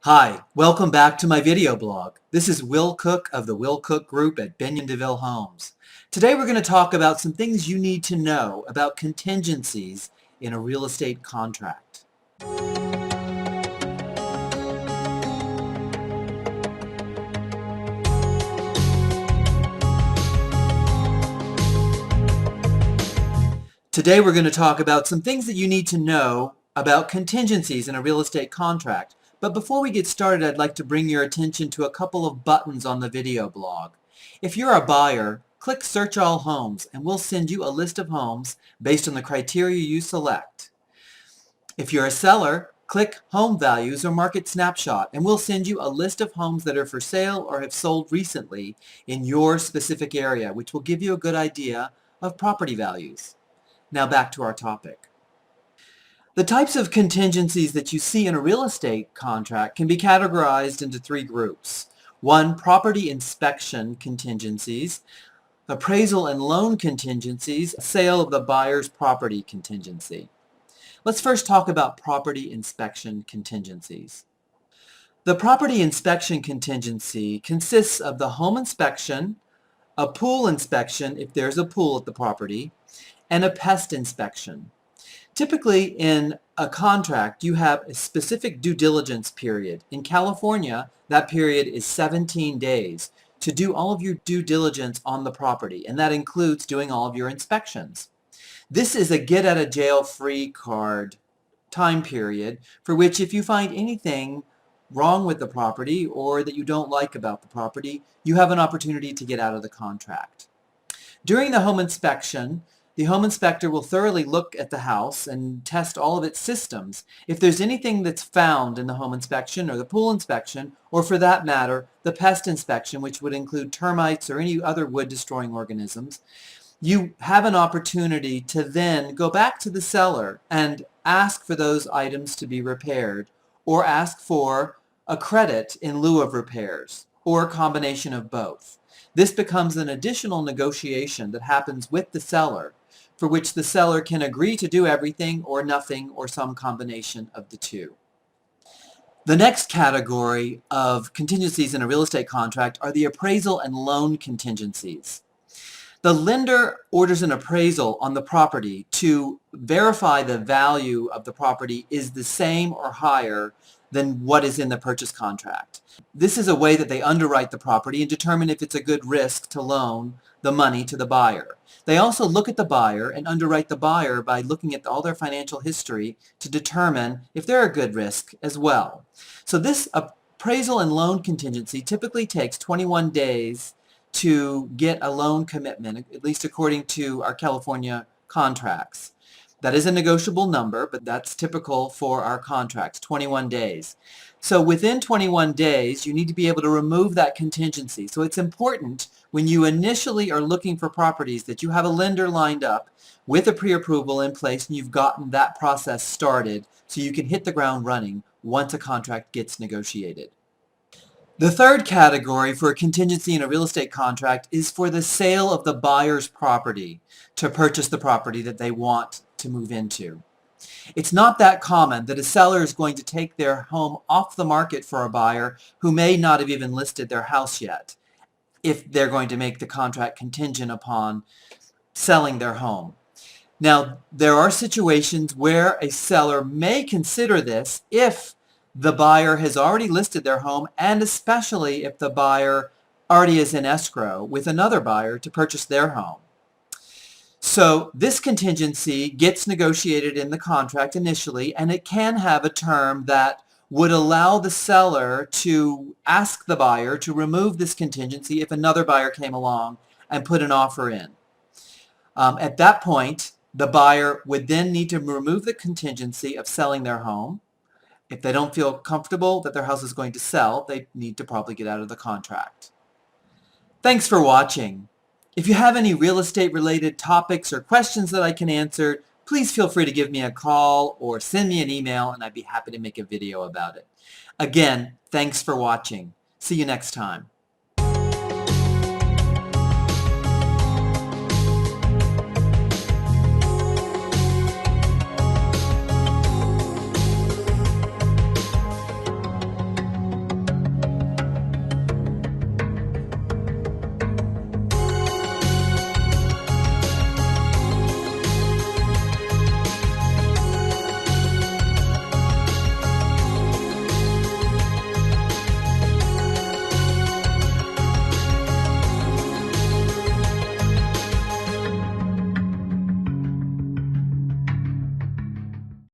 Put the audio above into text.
Hi, welcome back to my video blog. This is Will Cook of the Will Cook Group at Bennion Deville Homes. Today we're going to talk about some things you need to know about contingencies in a real estate contract. Today we're going to talk about some things that you need to know about contingencies in a real estate contract. But before we get started, I'd like to bring your attention to a couple of buttons on the video blog. If you're a buyer, click Search All Homes and we'll send you a list of homes based on the criteria you select. If you're a seller, click Home Values or Market Snapshot and we'll send you a list of homes that are for sale or have sold recently in your specific area, which will give you a good idea of property values. Now back to our topic. The types of contingencies that you see in a real estate contract can be categorized into three groups. One, property inspection contingencies, appraisal and loan contingencies, sale of the buyer's property contingency. Let's first talk about property inspection contingencies. The property inspection contingency consists of the home inspection, a pool inspection if there's a pool at the property, and a pest inspection. Typically in a contract you have a specific due diligence period. In California that period is 17 days to do all of your due diligence on the property, and that includes doing all of your inspections. This is a get out of jail free card time period for which if you find anything wrong with the property or that you don't like about the property, you have an opportunity to get out of the contract. During the home inspection, the home inspector will thoroughly look at the house and test all of its systems. If there's anything that's found in the home inspection or the pool inspection, or for that matter, the pest inspection, which would include termites or any other wood-destroying organisms, you have an opportunity to then go back to the seller and ask for those items to be repaired, or ask for a credit in lieu of repairs, or a combination of both. This becomes an additional negotiation that happens with the seller, for which the seller can agree to do everything or nothing or some combination of the two. The next category of contingencies in a real estate contract are the appraisal and loan contingencies. The lender orders an appraisal on the property to verify the value of the property is the same or higher than what is in the purchase contract. This is a way that they underwrite the property and determine if it's a good risk to loan the money to the buyer. They also look at the buyer and underwrite the buyer by looking at all their financial history to determine if they're a good risk as well. So this appraisal and loan contingency typically takes 21 days to get a loan commitment, at least according to our California contracts. That is a negotiable number, but that's typical for our contracts, 21 days. So within 21 days, you need to be able to remove that contingency. So it's important when you initially are looking for properties that you have a lender lined up with a pre-approval in place and you've gotten that process started so you can hit the ground running once a contract gets negotiated. The third category for a contingency in a real estate contract is for the sale of the buyer's property to purchase the property that they want to move into. It's not that common that a seller is going to take their home off the market for a buyer who may not have even listed their house yet if they're going to make the contract contingent upon selling their home. Now, there are situations where a seller may consider this if the buyer has already listed their home, and especially if the buyer already is in escrow with another buyer to purchase their home. So this contingency gets negotiated in the contract initially, and it can have a term that would allow the seller to ask the buyer to remove this contingency if another buyer came along and put an offer in. At that point, the buyer would then need to remove the contingency of selling their home. If they don't feel comfortable that their house is going to sell, they need to probably get out of the contract. Thanks for watching. If you have any real estate related topics or questions that I can answer, please feel free to give me a call or send me an email and I'd be happy to make a video about it. Again, thanks for watching. See you next time.